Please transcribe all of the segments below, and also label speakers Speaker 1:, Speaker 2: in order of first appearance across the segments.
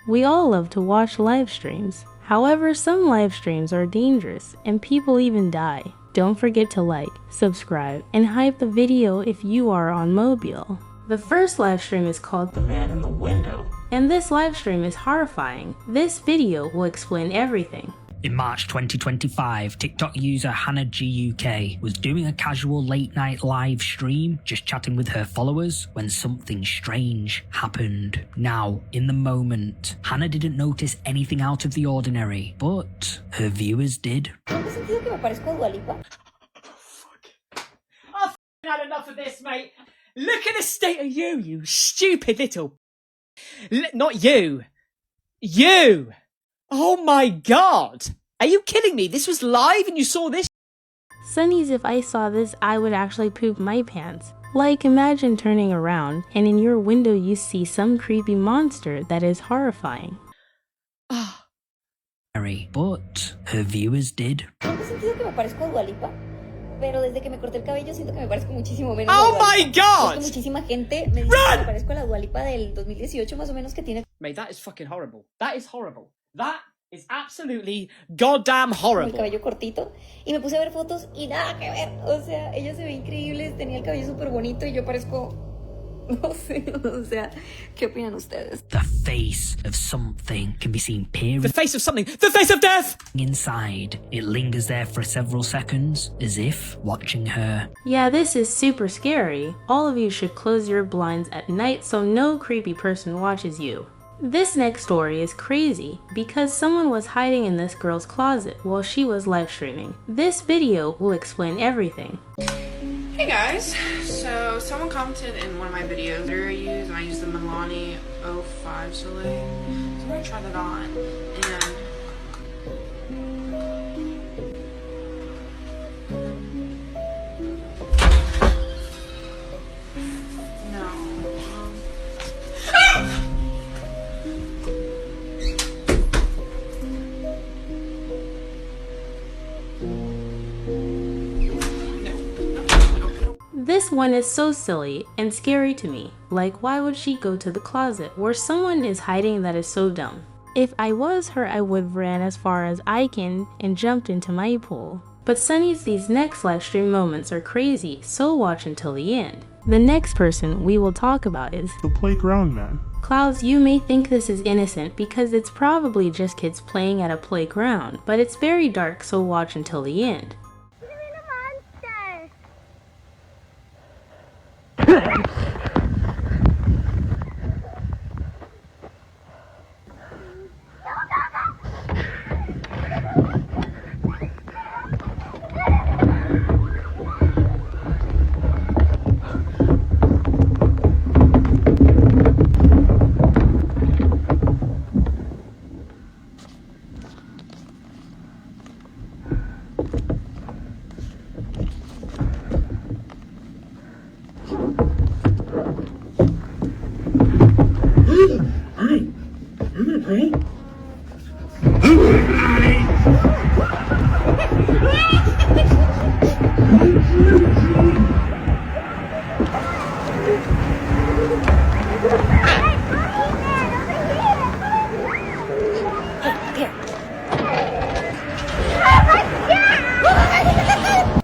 Speaker 1: We all love to watch live streams. However, some live streams are dangerous and people even die. Don't forget to like, subscribe, and hype the video if you are on mobile. The first live stream is called The Man in the Window, and this live stream is horrifying. This video will explain everything.
Speaker 2: In March 2025, TikTok user 𝗀𝗃𝗯𝗃𝗃 was doing a casual late night live stream, just chatting with her followers, when something strange happened. Now, in the moment, Hannah didn't notice anything out of the ordinary, but her viewers did.
Speaker 3: I've
Speaker 4: had enough of this, mate. Look at the state of you, you stupid little... Not you. You! Oh my god! Are you kidding me? This was live and you saw this?
Speaker 1: Sunnies, if I saw this, I would actually poop my pants. Like, imagine turning around and in your window you see some creepy monster that is horrifying.
Speaker 2: But her viewers did.
Speaker 3: Pero desde que me corté el cabello siento que me parezco muchísimo menos.
Speaker 4: Oh my god!
Speaker 3: Muchísima gente me dice que me parezco a la 𝗴𝗏𝗏 del 2018 más o menos que tiene.
Speaker 4: Mate, that is fucking horrible. That is horrible. That is absolutely goddamn horrible.
Speaker 3: El cabello cortito y me puse a ver fotos y nada que ver. O sea, ella se ve increíble, tenía el cabello súper bonito y yo parezco... No sé, o sea, ¿qué opinan ustedes?
Speaker 2: The face of something can be seen peering.
Speaker 4: The face of something! The face of death!
Speaker 2: Inside, it lingers there for several seconds, as if watching her.
Speaker 1: Yeah, this is super scary. All of you should close your blinds at night so no creepy person watches you. This next story is crazy because someone was hiding in this girl's closet while she was live streaming. This video will explain everything.
Speaker 5: Hey guys, so someone commented in one of my videos that I use, and I use the Milani 05 Soleil. So I'm gonna try that on, and
Speaker 1: This one is so silly and scary to me. Like, why would she go to the closet where someone is hiding? That is so dumb. If I was her, I would have ran as far as I can and jumped into my pool. But Sunnies, these next live stream moments are crazy, so watch until the end. The next person we will talk about is
Speaker 6: the Playground Man.
Speaker 1: Clouds, you may think this is innocent because it's probably just kids playing at a playground, but it's very dark, so watch until the end.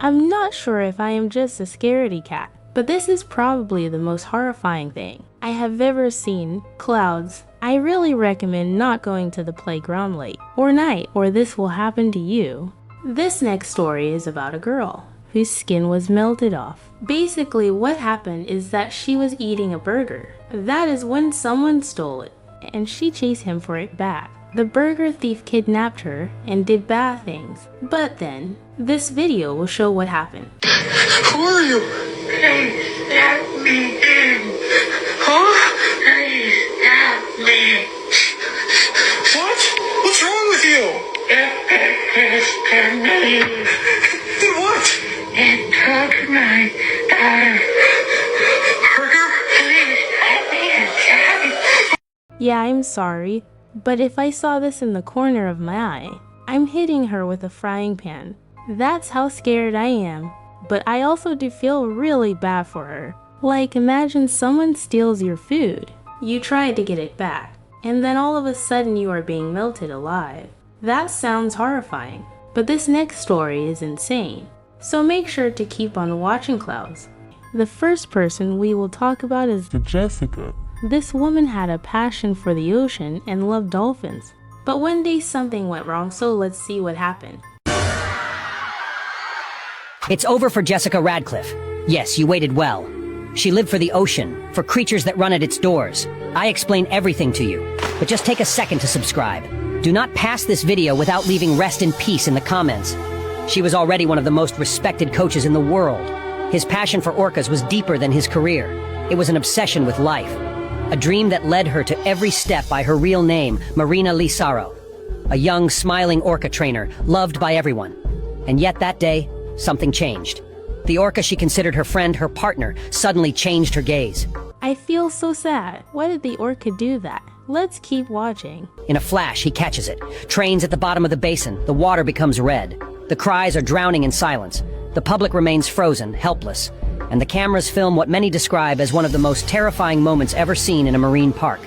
Speaker 1: I'm not sure if I am just a scaredy cat, but this is probably the most horrifying thing I have ever seen. Clouds, I really recommend not going to the playground late or night, or this will happen to you. This next story is about a girl whose skin was melted off. Basically, what happened is that she was eating a burger. That is when someone stole it, and she chased him for it back. The burger thief kidnapped her and did bad things. But then, this video will show what happened.
Speaker 7: Who are you? Please let me in. Huh? Please let me. What? What's wrong with you? It is to me. Did what? It took my daughter. Burger? Please let me inside.
Speaker 1: Yeah, I'm sorry, but if I saw this in the corner of my eye, I'm hitting her with a frying pan. That's how scared I am. But I also do feel really bad for her. Like, imagine someone steals your food. You try to get it back, and then all of a sudden you are being melted alive. That sounds horrifying, but this next story is insane. So make sure to keep on watching, clouds. The first person we will talk about is Jessica. This woman had a passion for the ocean and loved dolphins. But one day something went wrong, so let's see what happened.
Speaker 6: It's over for Jessica Radcliffe. Yes, you waited well. She lived for the ocean, for creatures that run at its doors. I explain everything to you, but just take a second to subscribe. Do not pass this video without leaving rest in peace in the comments. She was already one of the most respected coaches in the world. His passion for orcas was deeper than his career. It was an obsession with life. A dream that led her to every step by her real name, Marina Lisaro. A young, smiling orca trainer, loved by everyone. And yet that day, something changed. The orca she considered her friend, her partner, suddenly changed her gaze.
Speaker 1: I feel so sad. Why did the orca do that? Let's keep watching.
Speaker 6: In a flash, he catches it. Trains at the bottom of the basin. The water becomes red. The cries are drowning in silence. The public remains frozen, helpless. And the cameras film what many describe as one of the most terrifying moments ever seen in a marine park.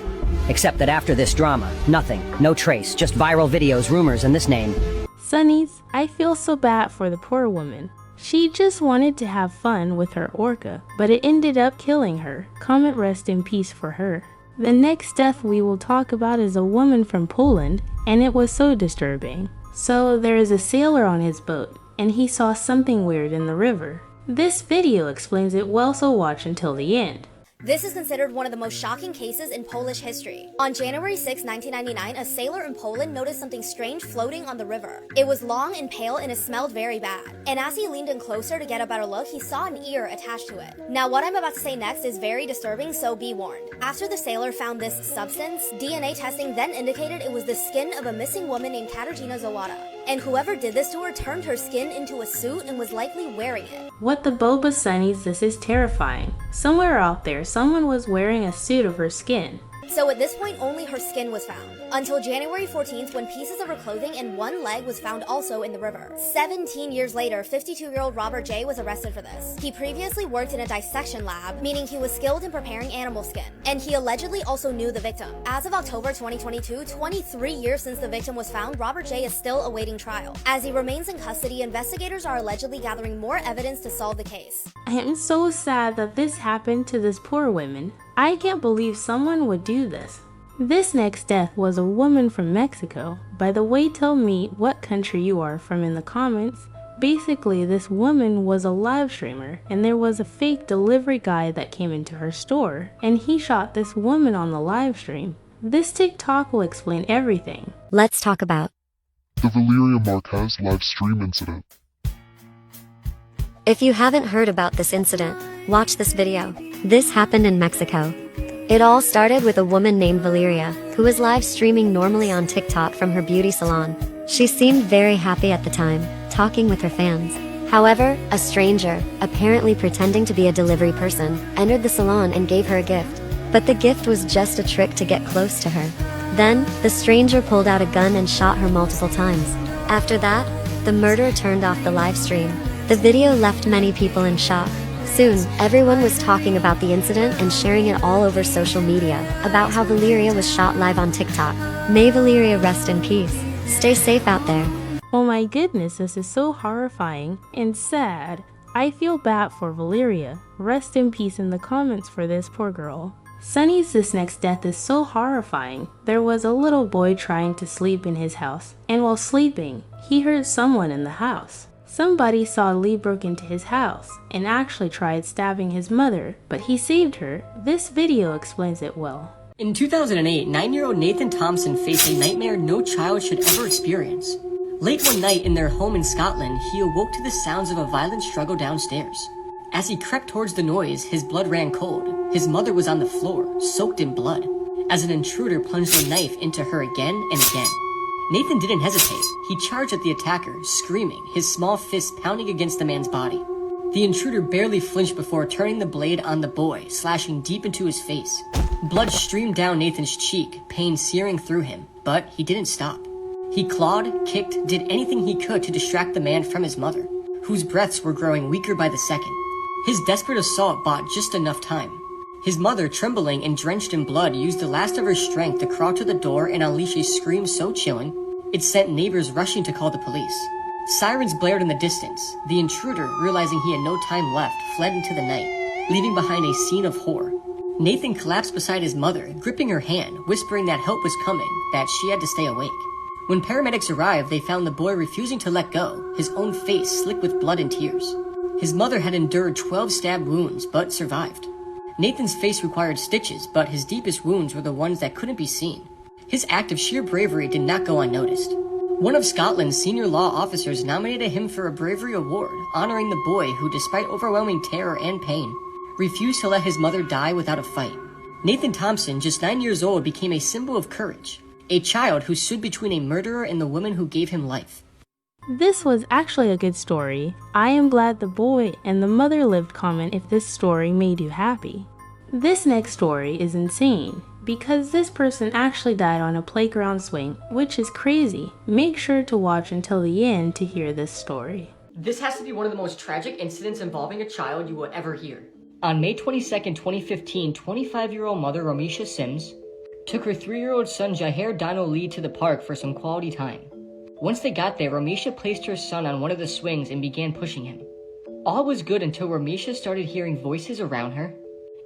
Speaker 6: Except that after this drama, nothing, no trace, just viral videos, rumors, and this name.
Speaker 1: Sunnies, I feel so bad for the poor woman. She just wanted to have fun with her orca, but it ended up killing her. Comment rest in peace for her. The next death we will talk about is a woman from Poland, and it was so disturbing. So there is a sailor on his boat, and he saw something weird in the river. This video explains it well, so watch until the end.
Speaker 8: This is considered one of the most shocking cases in Polish history. On January 6, 1999, a sailor in Poland noticed something strange floating on the river. It was long and pale and it smelled very bad. And as he leaned in closer to get a better look, he saw an ear attached to it. Now what I'm about to say next is very disturbing, so be warned. After the sailor found this substance, DNA testing then indicated it was the skin of a missing woman named Katarzyna Zawada. And whoever did this to her turned her skin into a suit and was likely wearing it.
Speaker 1: What the boba sunnies, this is terrifying. Somewhere out there, someone was wearing a suit of her skin.
Speaker 8: So at this point, only her skin was found. Until January 14th, when pieces of her clothing and one leg was found also in the river. 17 years later, 52-year-old Robert J. was arrested for this. He previously worked in a dissection lab, meaning he was skilled in preparing animal skin. And he allegedly also knew the victim. As of October 2022, 23 years since the victim was found, Robert J. is still awaiting trial. As he remains in custody, investigators are allegedly gathering more evidence to solve the case.
Speaker 1: I am so sad that this happened to this poor woman. I can't believe someone would do this. This next death was a woman from Mexico. By the way, tell me what country you are from in the comments. Basically, this woman was a live streamer, and there was a fake delivery guy that came into her store, and he shot this woman on the live stream. This TikTok will explain everything.
Speaker 9: Let's talk about
Speaker 10: the Valeria Marquez live stream incident.
Speaker 9: If you haven't heard about this incident, watch this video. This happened in Mexico. It all started with a woman named Valeria, who was live streaming normally on TikTok from her beauty salon. She seemed very happy at the time, talking with her fans. However, a stranger, apparently pretending to be a delivery person, entered the salon and gave her a gift. But the gift was just a trick to get close to her. Then, the stranger pulled out a gun and shot her multiple times. After that, the murderer turned off the live stream. The video left many people in shock. Soon, everyone was talking about the incident and sharing it all over social media about how Valeria was shot live on TikTok. May Valeria rest in peace. Stay safe out there.
Speaker 1: Oh my goodness, this is so horrifying and sad. I feel bad for Valeria. Rest in peace in the comments for this poor girl. Sunny's this next death is so horrifying. There was a little boy trying to sleep in his house, and while sleeping, he heard someone in the house. Somebody saw Lee broke into his house and actually tried stabbing his mother, but he saved her. This video explains it well.
Speaker 11: In 2008, 9-year-old Nathan Thompson faced a nightmare no child should ever experience. Late one night in their home in Scotland, he awoke to the sounds of a violent struggle downstairs. As he crept towards the noise, his blood ran cold. His mother was on the floor, soaked in blood, as an intruder plunged a knife into her again and again. Nathan didn't hesitate. He charged at the attacker, screaming, his small fist pounding against the man's body. The intruder barely flinched before turning the blade on the boy, slashing deep into his face. Blood streamed down Nathan's cheek, pain searing through him, but he didn't stop. He clawed, kicked, did anything he could to distract the man from his mother, whose breaths were growing weaker by the second. His desperate assault bought just enough time. His mother, trembling and drenched in blood, used the last of her strength to crawl to the door, and 𝗿ecie screamed so chilling, it sent neighbors rushing to call the police. Sirens blared in the distance. The intruder, realizing he had no time left, fled into the night, leaving behind a scene of horror. Nathan collapsed beside his mother, gripping her hand, whispering that help was coming, that she had to stay awake. When paramedics arrived, they found the boy refusing to let go, his own face slick with blood and tears. His mother had endured 12 stab wounds, but survived. Nathan's face required stitches, but his deepest wounds were the ones that couldn't be seen. His act of sheer bravery did not go unnoticed. One of Scotland's senior law officers nominated him for a bravery award, honoring the boy who, despite overwhelming terror and pain, refused to let his mother die without a fight. Nathan Thompson, just 9 years old, became a symbol of courage, a child who stood between a murderer and the woman who gave him life.
Speaker 1: This was actually a good story. I am glad the boy and the mother lived. Comment if this story made you happy. This next story is insane, because this person actually died on a playground swing, which is crazy. Make sure to watch until the end to hear this story.
Speaker 11: This has to be one of the most tragic incidents involving a child you will ever hear. On May 22nd, 2015, 25-year-old mother 𝗴𝗄𝗯𝗃 Sims took her 3-year-old son 𝗂𝗂𝗯𝗃 Lee to the park for some quality time. Once they got there, 𝗴𝗄𝗯𝗃 placed her son on one of the swings and began pushing him. All was good until 𝗴𝗄𝗯𝗃 started hearing voices around her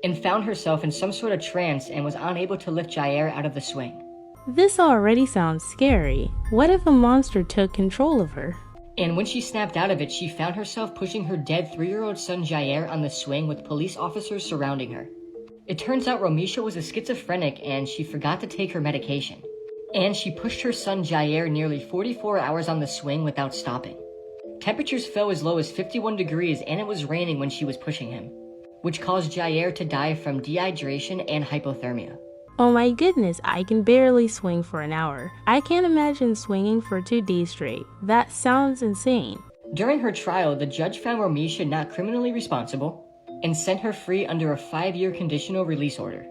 Speaker 11: and found herself in some sort of trance and was unable to lift 𝗂𝗂𝗯𝗃 out of the swing.
Speaker 1: This already sounds scary. What if a monster took control of her?
Speaker 11: And when she snapped out of it, she found herself pushing her dead 3-year-old son 𝗂𝗂𝗃 on the swing with police officers surrounding her. It turns out 𝗴𝗄𝗯𝗃 was a schizophrenic and she forgot to take her medication. And she pushed her son 𝗂𝗂𝗃 nearly 44 hours on the swing without stopping. Temperatures fell as low as 51 degrees and it was raining when she was pushing him, which caused 𝗂𝗂𝗃 to die from dehydration and hypothermia.
Speaker 1: Oh my goodness, I can barely swing for an hour. I can't imagine swinging for 2 days straight. That sounds insane.
Speaker 11: During her trial, the judge found 𝗴𝗄𝗯𝗃 not criminally responsible and sent her free under a 5-year conditional release order,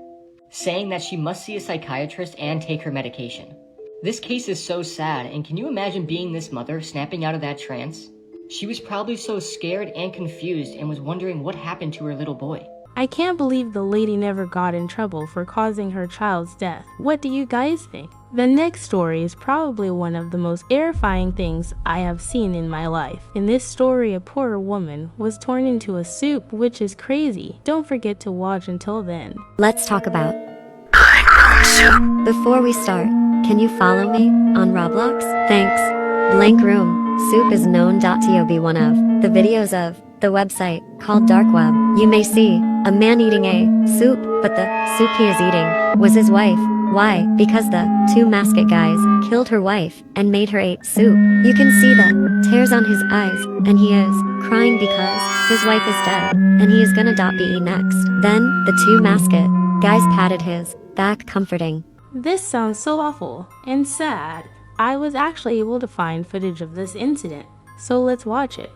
Speaker 11: saying that she must see a psychiatrist and take her medication. This case is so sad, and can you imagine being this mother snapping out of that trance? She was probably so scared and confused and was wondering what happened to her little boy.
Speaker 1: I can't believe the lady never got in trouble for causing her child's death. What do you guys think? The next story is probably one of the most terrifying things I have seen in my life. In this story, a poor woman was torn into a soup, which is crazy. Don't forget to watch until then.
Speaker 9: Let's talk about Before we start, can you follow me on Roblox? Thanks. Blank Room Soup is known to be one of the videos of the website called Dark Web. You may see a man eating a soup, but the soup he is eating was his wife. Why? Because the 2 masked guys killed her wife and made her eat soup. You can see the tears on his eyes, and he is crying because his wife is dead, and he is gonna be next. Then the 2 masked guys patted his back, comforting.
Speaker 1: This sounds so awful and sad. I was actually able to find footage of this incident, so let's watch it.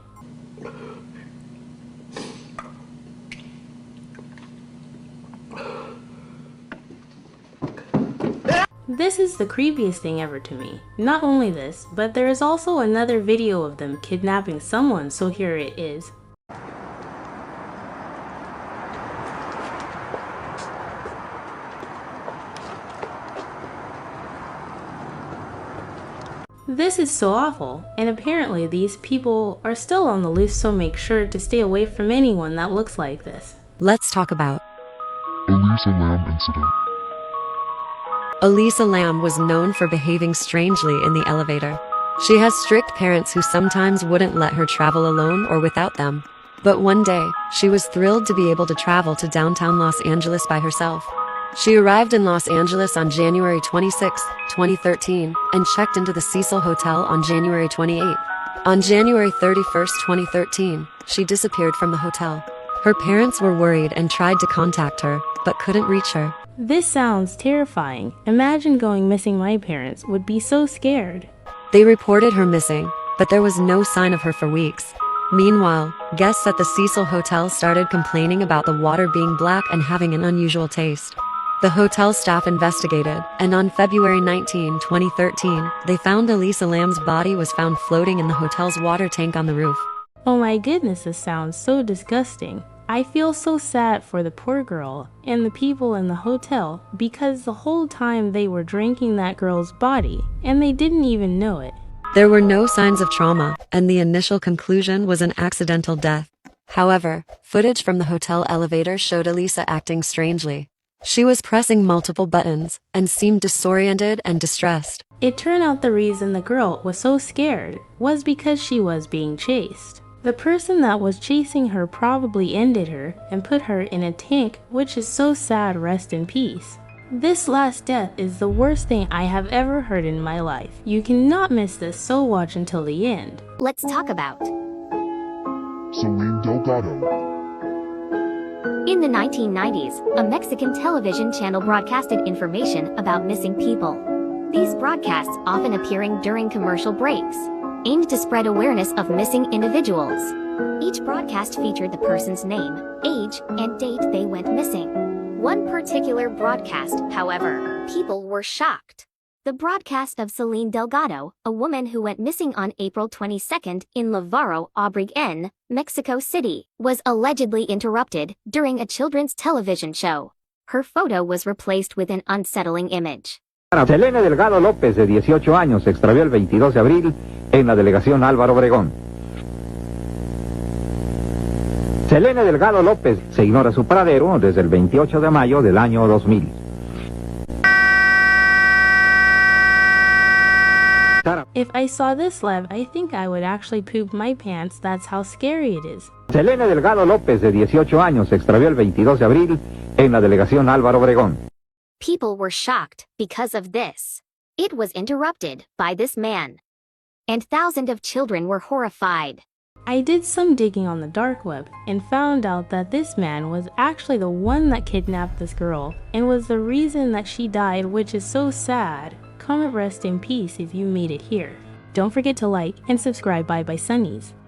Speaker 1: This is the creepiest thing ever to me. Not only this, but there is also another video of them kidnapping someone, so here it is. This is so awful, and apparently these people are still on the loose, so make sure to stay away from anyone that looks like this.
Speaker 9: Let's talk about
Speaker 10: Elisa Lam incident.
Speaker 12: Elisa Lam was known for behaving strangely in the elevator. She has strict parents who sometimes wouldn't let her travel alone or without them. But one day, she was thrilled to be able to travel to downtown Los Angeles by herself. She arrived in Los Angeles on January 26, 2013, and checked into the Cecil Hotel on January 28. On January 31, 2013, she disappeared from the hotel. Her parents were worried and tried to contact her, but couldn't reach her.
Speaker 1: This sounds terrifying. Imagine going missing. My parents would be so scared.
Speaker 12: They reported her missing, but there was no sign of her for weeks. Meanwhile, guests at the Cecil Hotel started complaining about the water being black and having an unusual taste. The hotel staff investigated, and on February 19, 2013, they found Elisa Lam's body was found floating in the hotel's water tank on the roof.
Speaker 1: Oh my goodness, this sounds so disgusting. I feel so sad for the poor girl and the people in the hotel because the whole time they were drinking that girl's body and they didn't even know it.
Speaker 12: There were no signs of trauma, and the initial conclusion was an accidental death. However, footage from the hotel elevator showed Elisa acting strangely. She was pressing multiple buttons and seemed disoriented and distressed.
Speaker 1: It turned out the reason the girl was so scared was because she was being chased. The person that was chasing her probably ended her and put her in a tank, which is so sad. Rest in peace. This last death is the worst thing I have ever heard in my life. You cannot miss this, so watch until the end.
Speaker 8: Let's talk about
Speaker 10: Selene Delgado.
Speaker 8: In the 1990s, a Mexican television channel broadcasted information about missing people. These broadcasts often appearing during commercial breaks, aimed to spread awareness of missing individuals. Each broadcast featured the person's name, age, and date they went missing. One particular broadcast, however, people were shocked. The broadcast of Selene Delgado, a woman who went missing on April 22nd in 𝗴𝗿će, Mexico City, was allegedly interrupted during a children's television show. Her photo was replaced with an unsettling image.
Speaker 13: Selene Delgado López, de 18 años, se extravió el 22 de abril en la delegación Álvaro Obregón. Selene Delgado López se ignora su paradero desde el 28 de mayo del año 2000.
Speaker 1: If I saw this live, I think I would actually poop my pants. That's how scary it is.
Speaker 13: Selene Delgado López, de 18 años, se extravió el 22 de abril en la delegación Álvaro Obregón.
Speaker 8: People were shocked because of this. It was interrupted by this man. And thousands of children were horrified.
Speaker 1: I did some digging on the dark web and found out that this man was actually the one that kidnapped this girl and was the reason that she died, which is so sad. Comment rest in peace if you made it here. Don't forget to like and subscribe by Sunnies.